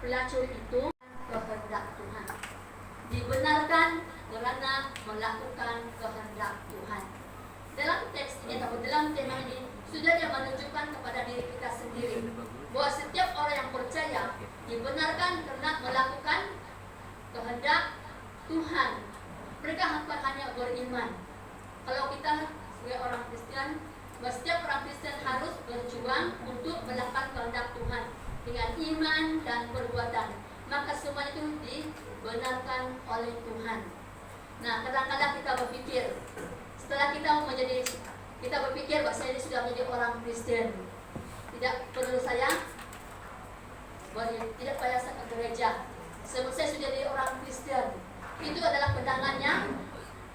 pelacur itu kehendak Tuhan. Dibenarkan karena melakukan kehendak Tuhan. Dalam teks ini atau dalam tema ini sudah dia menunjukkan kepada diri kita sendiri bahwa setiap orang yang percaya dibenarkan karena melakukan kehendak Tuhan. Mereka bukan hanya beriman. Kalau kita sebagai orang Kristen, setiap orang Kristen harus berjuang untuk melakukan kehendak Tuhan dengan iman dan perbuatan. Maka semua itu dibenarkan oleh Tuhan. Nah, kadang-kadang kita berpikir, setelah kita berpikir bahwa saya sudah menjadi orang Kristen, tidak perlu saya tidak payah saya ke gereja, sebab saya sudah jadi orang Kristen. Itu adalah pandangan yang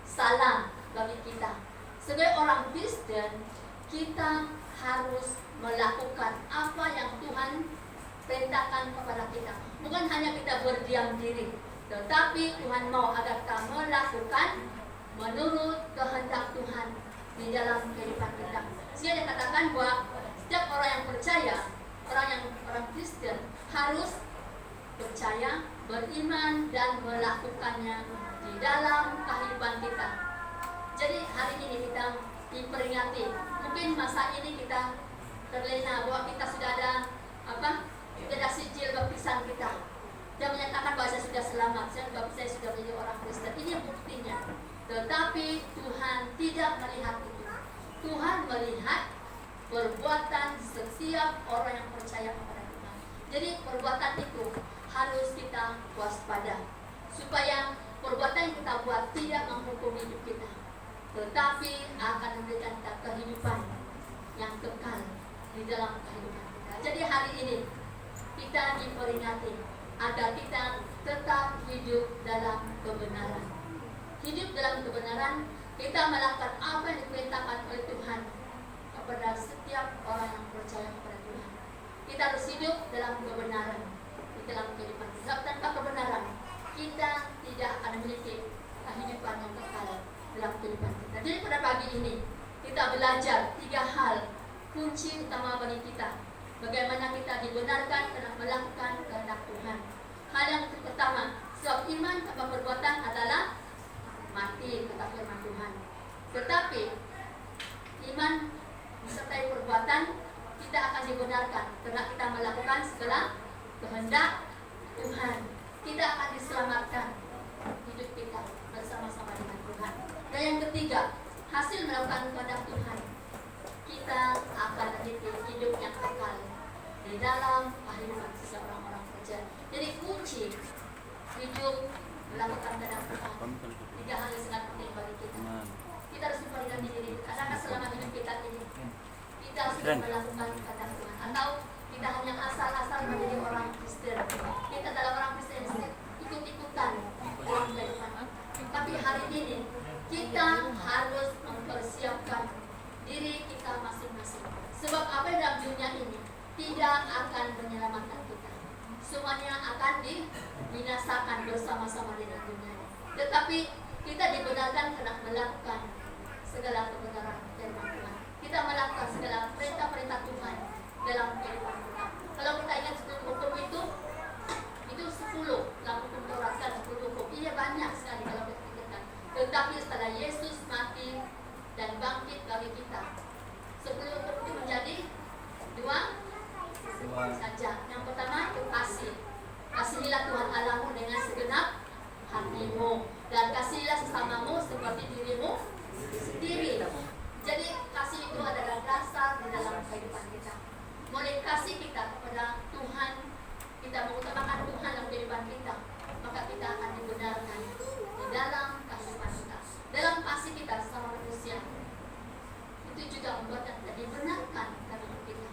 salah bagi kita. Sebagai orang Kristen, kita harus melakukan apa yang Tuhan perintahkan kepada kita. Bukan hanya kita berdiam diri, tetapi Tuhan mau agar kita melakukan menurut kehendak Tuhan di dalam kehidupan kita. Sehingga dia katakan bahwa setiap orang yang percaya, orang Kristen harus percaya, beriman dan melakukannya di dalam kehidupan kita. Jadi hari ini kita diperingati. Mungkin masa ini kita terlena bahwa kita sudah ada sudah ada sijil baptisan kita. Dia menyatakan bahwa saya sudah selamat, saya sudah menjadi orang Kristen. Ini buktinya. Tetapi Tuhan tidak melihat itu. Tuhan melihat perbuatan setiap orang yang percaya kepada Tuhan. Jadi perbuatan itu harus kita waspada, supaya perbuatan yang kita buat tidak menghukum hidup kita, tetapi akan memberikan kita kehidupan yang kekal di dalam kehidupan kita. Jadi hari ini kita diperingati agar kita tetap hidup dalam kebenaran. Hidup dalam kebenaran, kita melakukan apa yang diperintahkan oleh Tuhan kepada setiap orang yang percaya kepada Tuhan. Kita harus hidup dalam kebenaran di dalam kehidupan kita. Tanpa kebenaran, kita tidak akan memiliki kehidupan yang kekal dalam kehidupan kita. Jadi pada pagi ini kita belajar 3 hal kunci utama bagi kita, bagaimana kita dibenarkan karena melakukan kehendak Tuhan. Hal yang pertama, sebab iman tanpa perbuatan adalah mati, kata firman Tuhan. Tetapi iman disertai perbuatan, kita akan dibenarkan karena kita melakukan segala kehendak Tuhan. Kita akan diselamatkan hidup kita bersama-sama dengan Tuhan. Dan yang ketiga, hasil melakukan kehendak Tuhan, kita akan memiliki hidup yang kekal di dalam kehidupan seseorang orang percaya. Jadi kunci hidup melakukan kehendak Tuhan, 3 hal yang sangat penting bagi kita. Kita harus memperhatikan diri kita, karena selama hidup kita ini kita sudah melakukan kehendak Tuhan, atau kita hanya asal-asal menjadi orang Kristen. Kita adalah orang Kristen yang ikut-ikutan dalam kehidupan. Tapi hari ini kita harus mempersiapkan diri kita masing-masing. Sebab apa yang dalam dunia ini tidak akan menyelamatkan kita. Semuanya akan dibinasakan bersama-sama dengan dunia. Tetapi kita dibenarkan karena melakukan segala kebenaran firman Tuhan. Kita melakukan segala perintah-perintah Tuhan dalam kehidupan kita. Kalau kita ingat 10 hukum itu 10 dalam hukum Taurat dan 10 hukum. Ini banyak sekali kalau kita pikirkan. Tetapi setelah Yesus mati dan bangkit bagi kita, 10 hukum itu menjadi 2 saja. Yang pertama itu kasih. Kasihilah Tuhan Allahmu dengan segenap hatimu, dan kasihilah sesamamu seperti dirimu sendiri. Jadi kasih itu adalah dasar di dalam kehidupan kita. Mulai kasih kita kepada Tuhan, kita mengutamakan Tuhan dalam kehidupan kita, maka kita akan dibenarkan di dalam kehidupan kita. Dalam kasih kita sama manusia, itu juga membuat kita dibenarkan dalam hidup kita.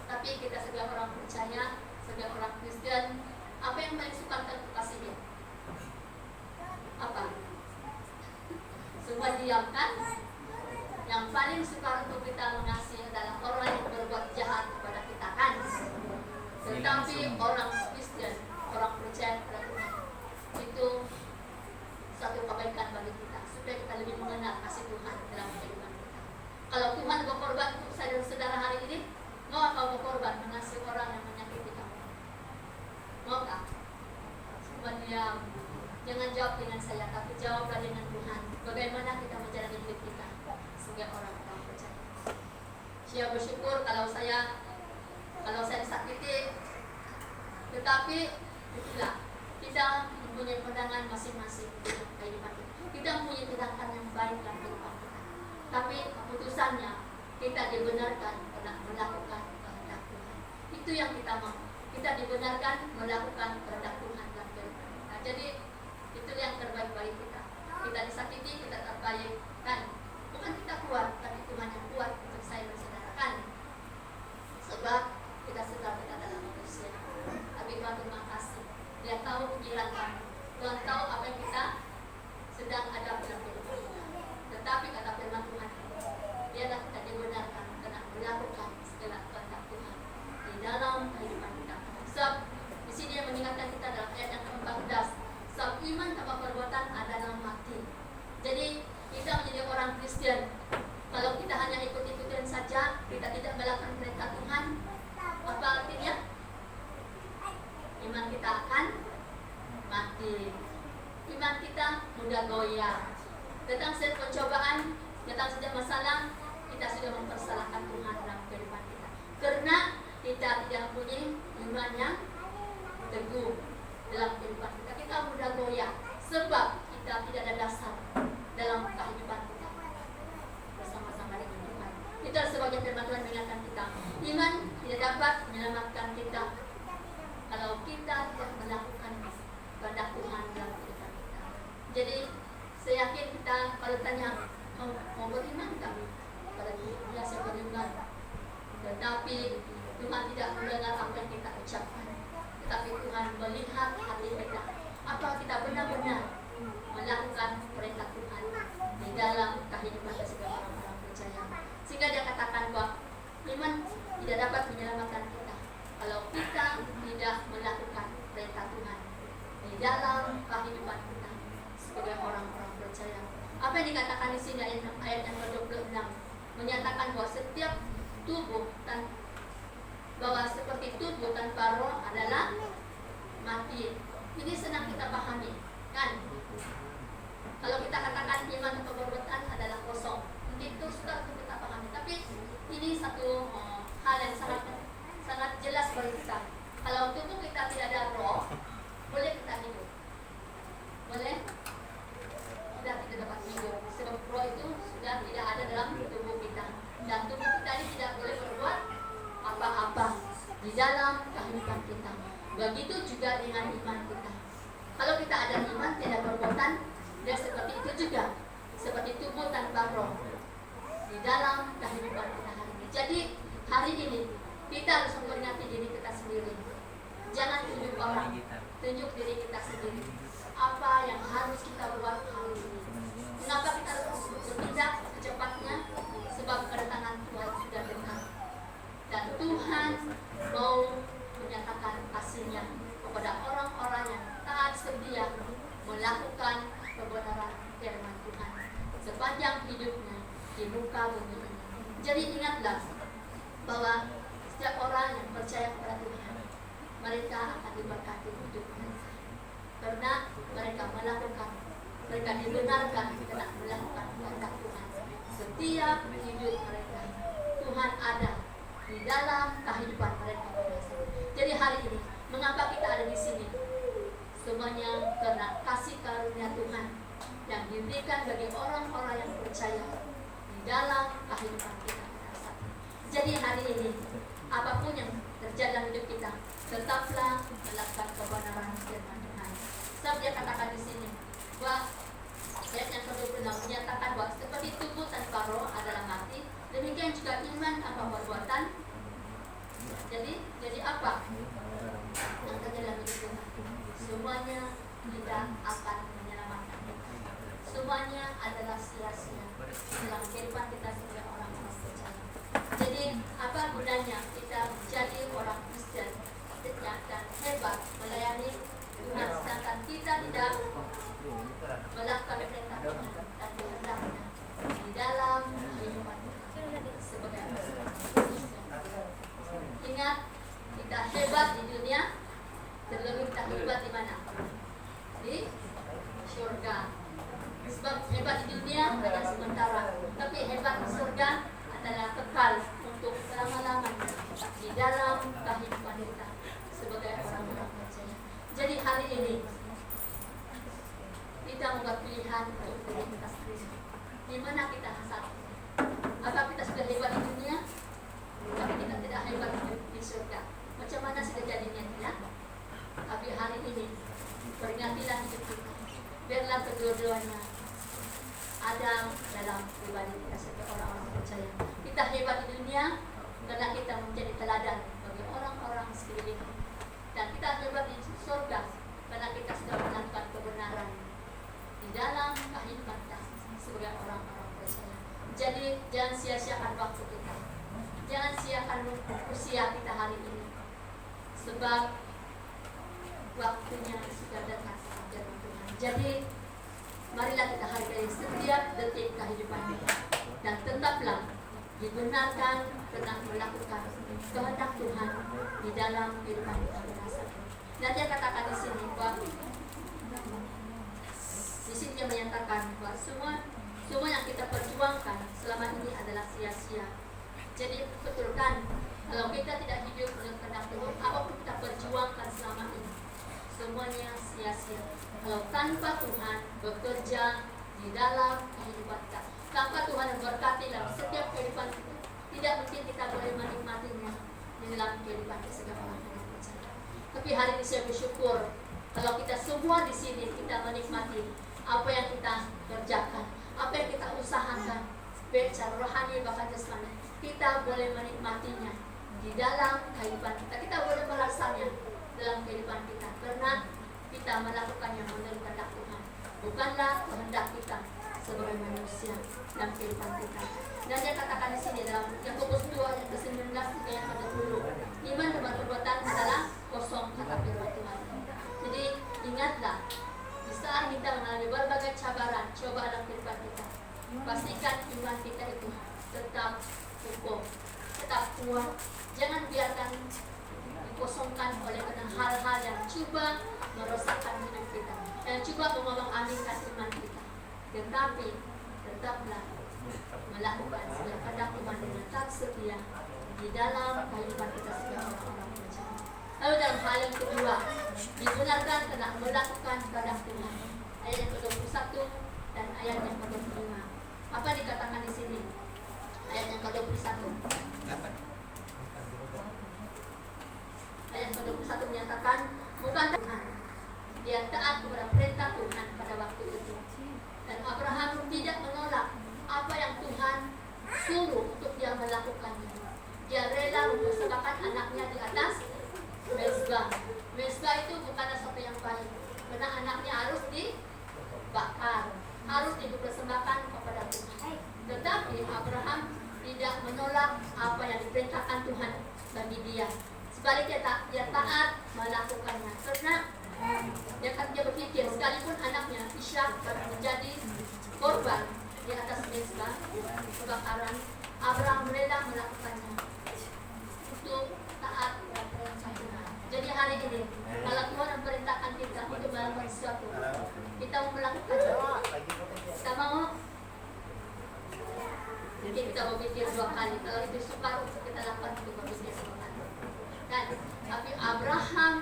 Tapi kita sebagai orang percaya, sebagai orang Kristen, apa yang paling sukar untuk kasihnya? Apa? Semua diam kan? Yang paling sukar untuk kita mengasihi adalah orang yang berbuat jahat kepada kita kan? Tetapi orang Kristen, orang percaya kepada Tuhan, itu satu kebaikan bagi kita, supaya kita lebih mengenal kasih Tuhan dalam kehidupan kita. Kalau Tuhan berkorban untuk saudara-saudara hari ini, mau kau berkorban mengasihi orang yang menyakiti kamu? Maukah? Ya, jangan jawab dengan saya, tapi jawablah dengan Tuhan. Bagaimana kita menjalani hidup kita sebagai orang-orang percaya. Saya bersyukur kalau saya disakiti, tetapi itulah kita mempunyai pandangan masing-masing dalam kehidupan kita. Kita mempunyai tindakan yang baik dalam kehidupan kita, tapi keputusannya kita dibenarkan karena melakukan kehendak Tuhan. Itu yang kita mau. Kita dibenarkan melakukan kehendak Tuhan dalam kehidupan kita. Jadi itu yang terbaik bagi kita. Kita disakiti, kita terbaik kan. Bukan kita kuat, tapi Tuhan yang kuat untuk saya mensaudarakan. Sebab kita sedang berada dalam manusia. Tapi Tuhan terima kasih. Dia tahu pikiran kami. Tuhan tahu apa yang kita sedang ada dalam kehidupan kita. Tetapi kata firman Tuhan, biarlah kita dibenarkan karena melakukan segala kehendak Tuhan di dalam kehidupan kita. Sebab di sini yang mengingatkan kita dalam ayat yang ke-14. Sebab iman tanpa perbuatan adalah mati. Jadi kita menjadi orang Kristen, kalau kita hanya ikut-ikutin saja, kita tidak melakukan perintah Tuhan, apa artinya? Iman kita akan mati. Iman kita mudah goyah. Datang setiap pencobaan, datang setiap masalah, kita sudah mempersalahkan Tuhan dalam kehidupan kita. Karena kita tidak mempunyai iman yang teguh dalam kehidupan kita. Kita mudah goyah sebab kita tidak ada dasar dalam kehidupan kita bersama-sama dengan Tuhan. Itu sebagai firman Tuhan mengingatkan kita. Iman tidak dapat menyelamatkan kita kalau kita tidak melakukan kehendak Tuhan dalam kehidupan kita. Jadi saya yakin kita kalau tanya mau beriman kami pada dia saya beriman, tetapi Tuhan tidak mendengar apa yang kita ucapkan, tetapi Tuhan melihat hati kita. Apa kita benar-benar melakukan perintah Tuhan di dalam kehidupan kita sebagai orang-orang percaya. Sehingga dia katakan bahwa iman tidak dapat menyelamatkan kita kalau kita tidak melakukan perintah Tuhan di dalam kehidupan kita sebagai orang-orang percaya. Apa yang dikatakan di sini ayat yang ke-26 menyatakan bahwa setiap tubuh bahwa seperti tubuh tanpa roh adalah mati. Ini senang kita pahami, kan? Kalau kita katakan iman atau perbuatan adalah kosong, itu sudah kita pahami. Tapi ini satu hal yang sangat jelas bagi kita. Kalau tubuh kita tidak ada roh, boleh kita hidup? Boleh? Sudah tidak dapat hidup. Sebab roh itu sudah tidak ada dalam tubuh kita. Dan tubuh kita ini tidak boleh berbuat apa-apa di dalam kehidupan kita. Begitu juga dengan iman kita. Kalau kita ada iman tidak perbuatan, dia seperti itu juga, seperti tubuh tanpa roh di dalam kehidupan kita hari ini. Jadi hari ini kita harus memperingati diri kita sendiri. Jangan tunjuk orang, tunjuk diri kita sendiri. Apa yang harus kita buat hari ini? Kenapa kita harus bertindak secepatnya? Sebab kedatangan Tuhan sudah dekat. Dan Tuhan mau menyatakan kasih-Nya kepada orang-orang yang taat setia melakukan kebenaran firman Tuhan sepanjang hidupnya di muka bumi ini. Jadi ingatlah bahwa setiap orang yang percaya kepada Tuhan, mereka akan diberkati hidup mereka karena mereka dibenarkan karena melakukan kehendak Tuhan. Setiap hidup mereka Tuhan ada di dalam kehidupan mereka. Jadi hari ini mengapa kita ada di sini? Semuanya karena kasih karunia Tuhan yang diberikan bagi orang-orang yang percaya di dalam kehidupan kita. Jadi hari ini apapun yang terjadi dalam hidup kita, tetaplah melakukan kebenaran firman Tuhan. Sebab dia katakan di sini bahwa ayat yang ke-26 menyatakan bahwa seperti tubuh tanpa roh adalah mati, demikian juga iman tanpa perbuatan. Jadi apa yang terjadi dalam hidup kita? Semuanya tidak akan menyelamatkan kita. Semuanya adalah sia-sia dalam kehidupan kita sebagai orang-orang percaya. Jadi apa gunanya kita menjadi orang Kristen dan hebat melayani Tuhan sedangkan kita tidak melakukan perintah Tuhan dan kehendaknya di dalam kehidupan kita sebagai orang Kristen. Ingat, kita hebat di dunia, terlebih kita hebat di mana? di surga. Sebab hebat di dunia hanya sementara, tapi hebat di surga adalah kekal untuk selama-lamanya di dalam kehidupan kita sebagai orang-orang percaya. Jadi hari ini kita membuat pilihan untuk diri kita sendiri. Di mana kita hasad? Apa kita sudah hebat di dunia, tapi kita tidak hebat di surga? Macam mana sudah jadinya ya? Tapi hari ini peringatilah hidup kita. Biarlah kedua-duanya ada dalam pribadi kita sebagai orang-orang percaya. Kita hebat di dunia karena kita menjadi teladan bagi orang-orang sekeliling. Dan kita hebat di surga karena kita sudah melakukan kebenaran di dalam kehidupan kita sebagai orang-orang percaya. Jadi jangan sia-siakan waktu kita. Jangan sia-siakan usia kita hari ini. Sebab waktunya sudah dekat dengan Tuhan. Jadi marilah kita hargai setiap detik kehidupan kita dan tetaplah dibenarkan dengan melakukan kehendak Tuhan di dalam kehidupan kita berdasar. Dan dia katakan di sini bahwa di sini dia menyatakan bahwa semua yang kita perjuangkan selama ini adalah sia-sia. Jadi betul kan, kalau kita tidak hidup dengan kehendak Tuhan, apapun kita perjuangkan selama ini semuanya sia-sia. Kalau tanpa Tuhan bekerja di dalam kehidupan kita, tanpa Tuhan memberkati dalam setiap kehidupan kita, tidak mungkin kita boleh menikmatinya di dalam kehidupan kita orang-orang percaya. Tapi hari ini saya bersyukur kalau kita semua di sini kita menikmati apa yang kita kerjakan, apa yang kita usahakan, baik secara rohani bahkan jasmani, kita boleh menikmatinya di dalam kehidupan kita. Kita boleh merasakannya dalam kehidupan kita karena kita melakukannya menurut kehendak Tuhan, bukanlah kehendak kita sebagai manusia dalam kehidupan kita. Dan dia katakan di sini dalam Yakobus 2 ayat ke-19 ayat ke-20, iman dan perbuatan adalah kosong kata firman Tuhan. Jadi ingatlah, di saat kita mengalami berbagai cabaran, cobaan dalam kehidupan kita, pastikan iman kita itu tetap kokoh, tetap kuat. Jangan biarkan dikosongkan oleh hal-hal yang coba merosakkan hidup kita, yang coba mengomong-aminkan iman kita. Tetapi tetaplah melakukan segala kehendak Tuhan dengan tak setia di dalam kehidupan kita sebagai orang-orang percaya. Lalu dalam hal yang kedua, dibenarkan karena melakukan kehendak Tuhan. Ayat yang ke-21 dan ayat yang ke-25. Apa dikatakan di sini? Ayat yang ke-21. Ayat ke-21 menyatakan bukan Tuhan. Dia taat kepada perintah Tuhan pada waktu itu. Dan Abraham tidak menolak apa yang Tuhan suruh untuk dia melakukannya. Dia rela mempersembahkan anaknya di atas mezbah. Mezbah itu bukanlah sesuatu yang baik, karena anaknya harus dibakar, harus dipersembahkan kepada Tuhan. Tetapi Abraham tidak menolak apa yang diperintahkan Tuhan bagi dia. Sebaliknya dia taat melakukannya karena dia berpikir sekalipun anaknya Ishak menjadi korban di atas mezbah kebakaran, Abraham rela melakukannya untuk taat dan perintah Tuhan. Jadi hari ini kalau Tuhan memerintahkan kita untuk melakukan sesuatu, kita mau melakukannya, kita mau, mungkin kita berpikir 2 kali. Kalau itu sukar untuk kita lakukan, untuk berpikir 2 kali. Dan tapi Abraham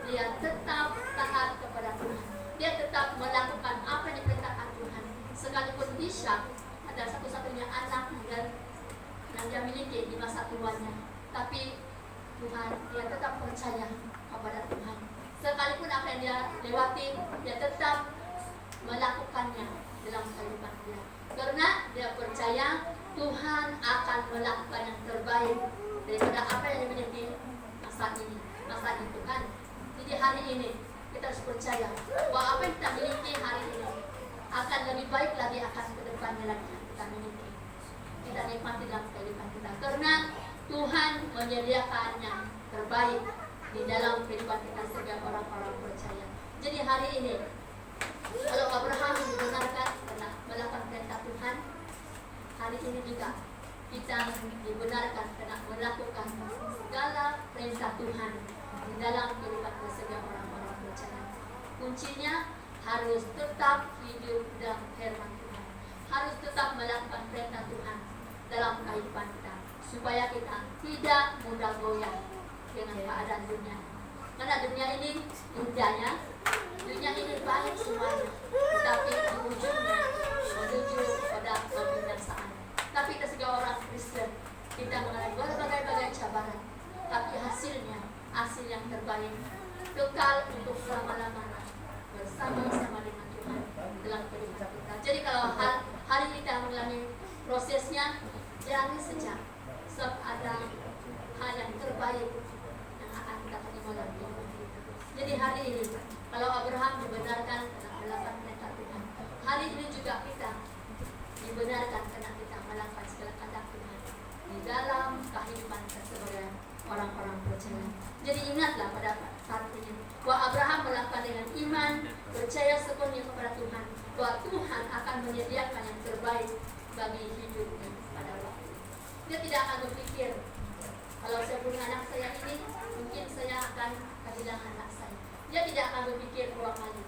dia tetap taat kepada Tuhan. Dia tetap melakukan apa yang diperintahkan Tuhan. Sekalipun Ishak adalah satu-satunya anak yang dia miliki di masa tuanya, tapi Tuhan, dia tetap percaya kepada Tuhan. Sekalipun apa yang dia lewati, dia tetap melakukannya dalam kehidupan dia. Karena dia percaya Tuhan akan melakukan yang terbaik daripada apa yang dimiliki masa ini, masa itu kan. Jadi hari ini kita harus percaya bahwa apa yang kita miliki hari ini akan lebih baik lagi, akan ke depannya lagi kita miliki. Kita nikmati dalam kehidupan kita karena Tuhan menyediakan yang terbaik di dalam kehidupan kita sebagai orang-orang percaya. Jadi hari ini kalau Abraham dibenarkan karena melakukan perintah Tuhan, hari ini juga kita dibenarkan karena melakukan segala perintah Tuhan di dalam kehidupan kita sebagai orang-orang percaya. Kunci kuncinya harus tetap hidup dalam firman Tuhan, harus tetap melakukan perintah Tuhan dalam kehidupan kita, supaya kita tidak mudah goyah dengan keadaan dunia. Karena dunia ini indahnya, dunia ini baik semuanya, tetapi di ujungnya menuju pada kebinasaan. Tapi kita sebagai orang Kristen, kita mengalami berbagai cabaran, tapi hasil yang terbaik kekal untuk selama-lamanya bersama-sama dengan Tuhan dalam kehidupan kita. Jadi kalau hari kita mengalami prosesnya, jangan sejak sebab ada hal yang terbaik yang akan kita terima dalam kehidupan kita. Jadi hari ini kalau Abraham dibenarkan karena melakukan perintah Tuhan, hari ini juga kita dibenarkan karena kita melakukan segala kehendak Tuhan di dalam kehidupan kita sebagai orang-orang percaya. Jadi ingatlah pada saat ini bahwa Abraham melakukan dengan iman, percaya sepenuhnya kepada Tuhan, bahwa Tuhan akan menyediakan yang terbaik bagi hidupnya pada waktu itu. Dia tidak akan berpikir, kalau saya punya anak saya ini, mungkin saya akan kehilangan anak saya. Dia tidak akan berpikir dua kali,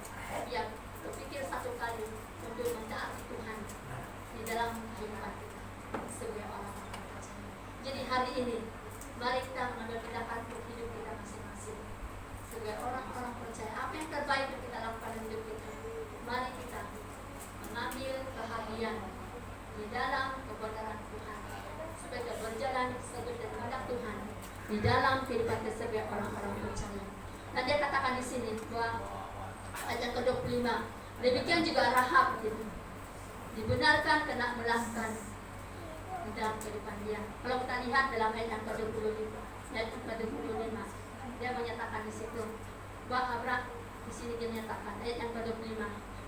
dia berpikir satu kali untuk mentaati Tuhan di dalam kehidupan kita sebagai orang-orang percaya. Jadi hari ini mari kita mengambil tindakan untuk hidup kita masing-masing sebagai orang-orang percaya. Apa yang terbaik untuk kita lakukan dalam hidup kita? Mari kita mengambil keahlian di dalam kebenaran Tuhan, supaya kita berjalan sesuai dengan kehendak Tuhan di dalam kehidupan kita sebagai orang-orang percaya. Dan dia katakan di sini bahwa ayat ke-25, demikian juga Rahab gitu, dibenarkan kena melakukan di dalam kehidupan dia. Kalau kita lihat dalam ayat yang ke-25, dia menyatakan di situ bahwa Abraham di sini dia menyatakan ayat yang ke-25,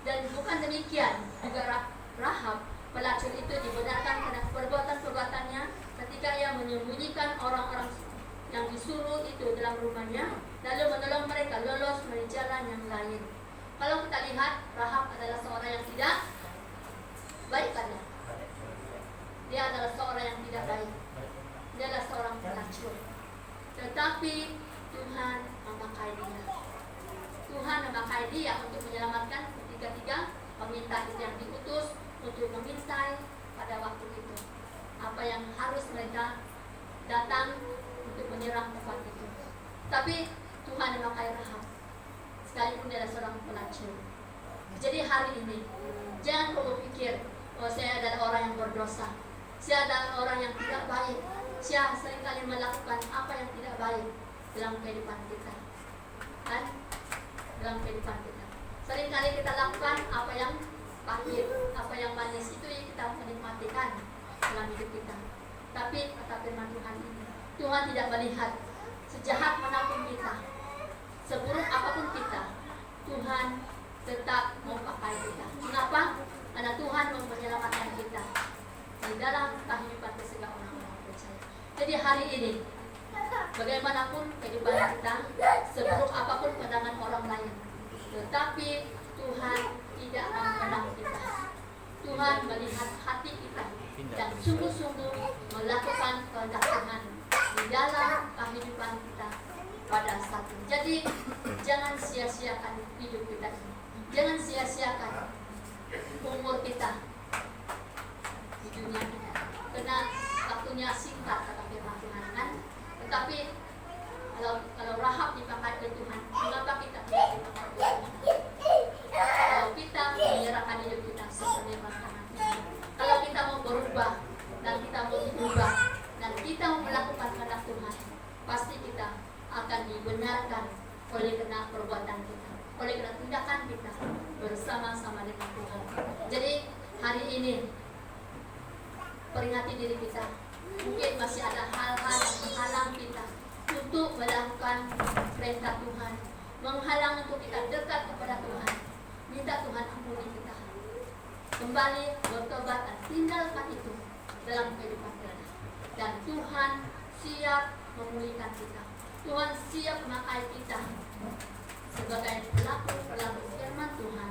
dan bukan demikian juga Rahab pelacur itu dibenarkan karena perbuatan-perbuatannya ketika ia menyembunyikan orang-orang yang disuruh itu dalam rumahnya, lalu menolong mereka lolos melalui jalan yang lain. Kalau kita lihat, Rahab adalah seorang yang tidak baik kan? Dia adalah seorang yang tidak baik. Dia adalah seorang pelacur. Tetapi Tuhan memakai dia. Tuhan memakai dia untuk menyelamatkan ketiga peminta itu yang diutus untuk memintai pada waktu itu apa yang harus mereka datang untuk menyerang tempat itu. Tapi Tuhan memakai Rahab sekalipun dia adalah seorang pelacur. Jadi hari ini jangan perlu pikir, oh saya adalah orang yang berdosa, saya adalah orang yang tidak baik, saya seringkali melakukan apa yang tidak baik dalam kehidupan kita. Dan dalam kehidupan kita seringkali kita lakukan apa yang pahit, apa yang manis, itu yang kita menikmatikan dalam hidup kita. Tapi kata firman Tuhan ini, Tuhan tidak melihat sejahat manapun kita, seburuk apapun kita, Tuhan tetap memakai kita. Mengapa? Karena Tuhan mau menyelamatkan kita di dalam kehidupan segala orang-orang percaya. Jadi hari ini, bagaimanapun kehidupan kita, seburuk apapun pandangan orang lain, tetapi Tuhan tidak memandang kita. Tuhan melihat hati kita dan sungguh-sungguh melakukan kehendak Tuhan di dalam kehidupan kita pada saat ini. Jadi jangan sia-siakan hidup kita ini. Jangan sia-siakan umur kita di dunia ini. Karena waktunya singkat kata firman Tuhan kan. Tetapi kalau Rahab dipakai oleh Tuhan, mengapa kita tidak dipakai oleh Tuhan? Kalau kita menyerahkan hidup kita seperti tangan Tuhan, kalau kita mau berubah dan kita mau diubah dan kita mau melakukan kehendak Tuhan, pasti kita akan dibenarkan oleh karena perbuatan kita, oleh karena tindakan kita bersama-sama dengan Tuhan. Jadi hari ini peringati diri kita, mungkin masih ada hal-hal yang menghalang kita untuk melakukan perintah Tuhan, menghalang untuk kita dekat kepada Tuhan. Minta Tuhan ampuni kita, kembali bertobat dan tinggalkan itu dalam kehidupan kita. Dan Tuhan siap memulihkan kita. Tuhan siap memakai kita sebagai pelaku firman Tuhan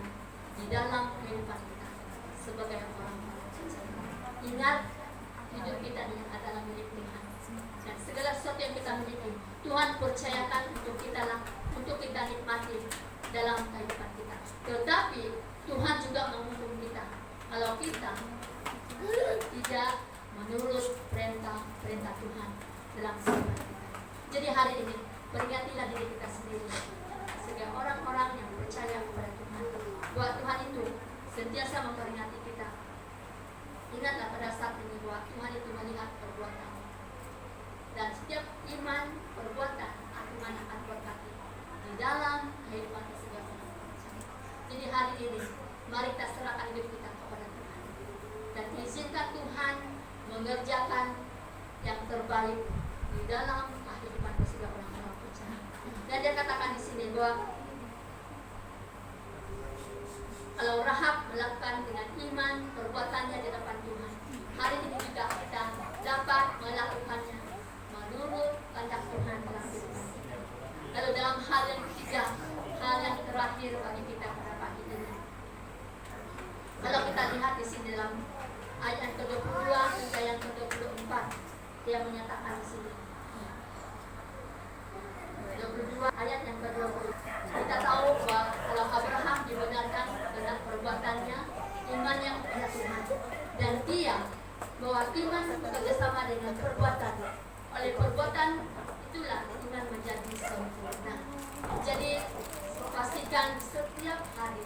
di dalam kehidupan kita sebagai orang-orang percaya. Ingat, hidup kita ini adalah milik Tuhan. Dan segala sesuatu yang kita miliki, Tuhan percayakan untuk kita nikmati dalam kehidupan kita. perintah Tuhan dalam kehidupan kita. Jadi hari ini peringatilah diri kita sendiri sebagai orang-orang yang percaya kepada Tuhan, bahwa Tuhan itu sentiasa memperingati kita. Ingatlah pada saat ini bahwa Tuhan itu melihat perbuatan, dan setiap iman perbuatan Tuhan akan berkati di dalam kehidupan setiap orang percaya. Jadi hari ini mari kita serahkan hidup kita kepada Tuhan dan izinkan Tuhan mengerjakan yang terbaik di dalam kehidupan setiap orang percaya. Dan dia katakan di sini bahwa kalau Rahab melakukan dengan iman perbuatannya di depan Tuhan, hari ini juga kita dapat melakukannya menurut kehendak Tuhan dalam kehidupan kita. Lalu dalam hal yang ketiga, hal yang terakhir bagi kita pada pagi ini, kalau kita lihat di sini dalam ayat yang ke-22 hingga yang ke-24, dia menyatakan di sini 22 ayat yang ke-20. Kita tahu bahwa kalau Abraham dibenarkan dengan perbuatannya, imannya kepada Tuhan, dan dia bahwa iman bekerjasama dengan perbuatan. Oleh perbuatan itulah iman menjadi sempurna. Jadi pastikan setiap hari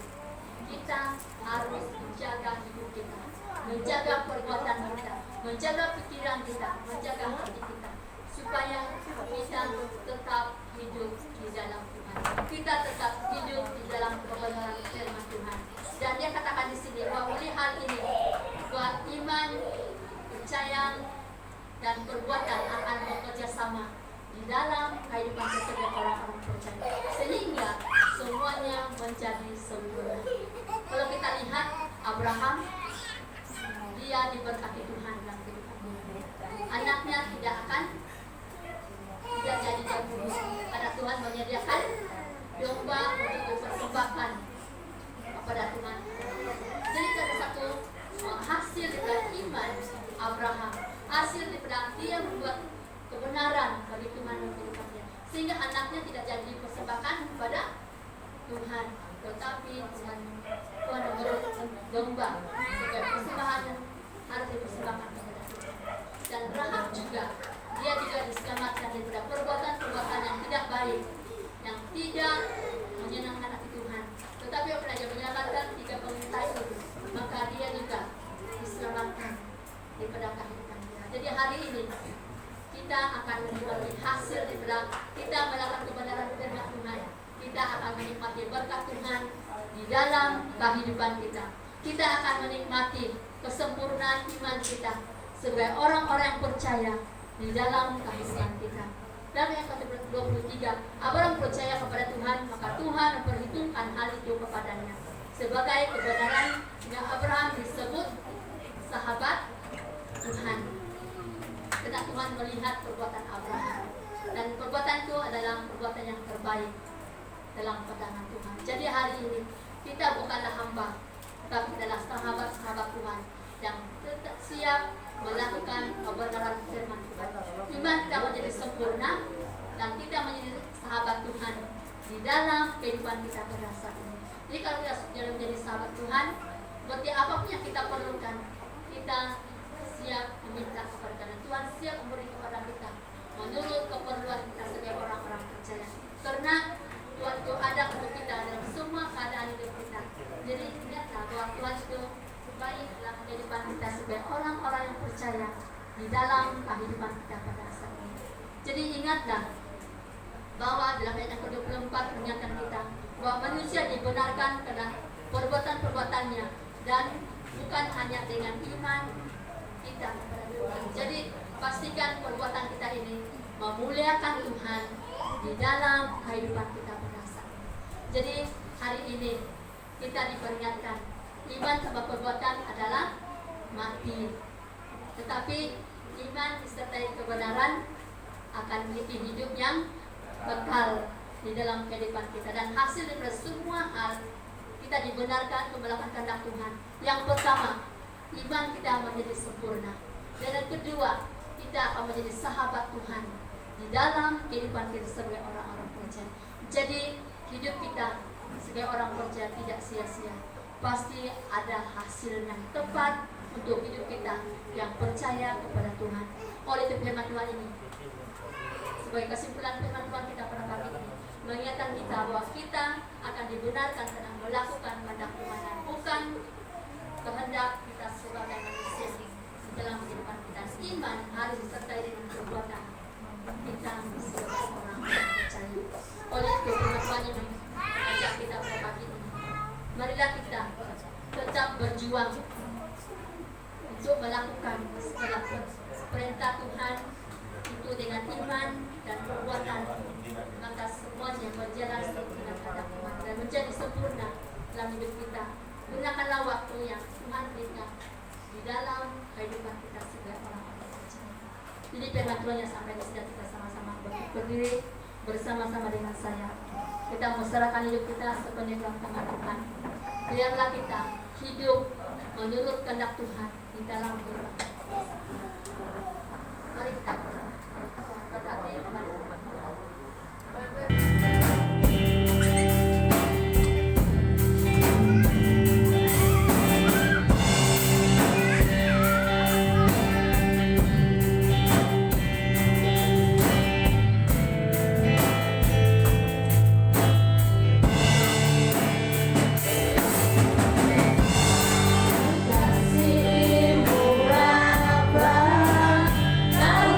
kita harus menjaga hidup kita, menjaga perbuatan kita, menjaga pikiran kita, menjaga hati kita, supaya kita tetap hidup di dalam Tuhan. Kita tetap hidup di dalam kebenaran firman Tuhan. Dan dia katakan di sini bahwa oleh hal ini, bahwa iman, percaya, dan perbuatan akan bekerja sama di dalam kehidupan setiap orang-orang percaya, sehingga semuanya menjadi sempurna. Kalau kita lihat Abraham, dia diberkati Tuhan dalam kehidupannya. Anaknya tidak jadi jabul, karena Tuhan menyediakan domba untuk dipersembahkan kepada Tuhan. Jadi ada satu hasil dari iman Abraham, hasil daripada dia membuat kebenaran bagi Tuhan dalam kehidupannya, sehingga anaknya tidak jadi dipersembahkan kepada Tuhan, tetapi Tuhan memberi domba sebagai persembahan harus dipersembahkan kepada Tuhan. Dan Rahab juga, dia juga diselamatkan daripada perbuatan-perbuatan yang tidak baik, yang tidak menyenangkan hati Tuhan. Tetapi apabila dia menyelamatkan 3 pemerintah itu, maka dia juga diselamatkan daripada kehidupan dia. Jadi hari ini kita akan menikmati hasil daripada kita melakukan kebenaran firman Tuhan. Kita akan menikmati berkat Tuhan di dalam kehidupan kita. Kita akan menikmati kesempurnaan iman kita sebagai orang-orang yang percaya di dalam kehidupan kita. Dan yang ke-23, Abraham percaya kepada Tuhan, maka Tuhan memperhitungkan hal itu kepadanya sebagai kebenaran, sehingga Abraham disebut sahabat Tuhan. Karena Tuhan melihat perbuatan Abraham, dan perbuatan itu adalah perbuatan yang terbaik dalam pandangan Tuhan. Jadi hari ini kita bukanlah hamba, tetapi adalah sahabat-sahabat Tuhan yang tetap siap melakukan kebenaran firman Tuhan. Iman kita menjadi sempurna dan kita menjadi sahabat Tuhan di dalam kehidupan kita pada saat ini. Jadi kalau kita sudah menjadi sahabat Tuhan, berarti apapun yang kita perlukan, kita siap meminta kepada Tuhan. Tuhan siap memberi kepada kita menurut keperluan kita sebagai orang-orang percaya. Karena Tuhan itu ada untuk kita dalam semua keadaan hidup kita. Jadi ingatlah bahwa Tuhan itu baik dalam kehidupan kita sebagai orang-orang yang percaya di dalam kehidupan kita pada saat ini. Jadi ingatlah bahwa dalam ayat yang ke-24 mengingatkan kita bahwa manusia dibenarkan karena perbuatan-perbuatannya dan bukan hanya dengan iman kita kepada Tuhan. Jadi pastikan perbuatan kita ini memuliakan Tuhan di dalam kehidupan kita pada saat ini. Jadi hari ini kita diperingatkan iman sama perbuatan adalah mati, tetapi iman disertai kebenaran akan memiliki hidup yang kekal di dalam kehidupan kita. Dan hasil dari semua hal kita dibenarkan untuk melakukan kehendak Tuhan. Yang pertama, iman kita menjadi sempurna. Dan yang kedua, kita akan menjadi sahabat Tuhan di dalam kehidupan kita sebagai orang-orang percaya. Jadi hidup kita sebagai orang percaya tidak sia-sia. Pasti ada hasil yang tepat untuk hidup kita yang percaya kepada Tuhan. Oleh itu firman Tuhan ini, sebagai kesimpulan firman Tuhan kita pada pagi ini, mengingatkan kita bahwa kita akan dibenarkan karena melakukan kehendak Tuhan dan bukan kehendak kita sebagai manusia dalam kehidupan kita. Iman harus disertai dengan perbuatan kita sebagai orang yang percaya. Oleh itu firman Tuhan ini mengajak kita pada pagi ini, marilah kita tetap berjuang untuk melakukan segala perintah Tuhan itu dengan iman dan perbuatan, maka semuanya berjalan dengan kehendak Tuhan dan menjadi sempurna dalam hidup kita. Gunakanlah waktu yang Tuhan berikan di dalam kehidupan kita sebagai orang-orang percaya. Jadi firman Tuhan yang sampai di sini kita sama-sama berdiri bersama-sama dengan saya. Kita menyerahkan hidup kita sepenuhnya dalam tangan Tuhan. Biarlah kita hidup menurut kehendak Tuhan di dalam kehidupan. Mari kita berkati kepada Tuhan. Kasih-Mu Bapa, Kau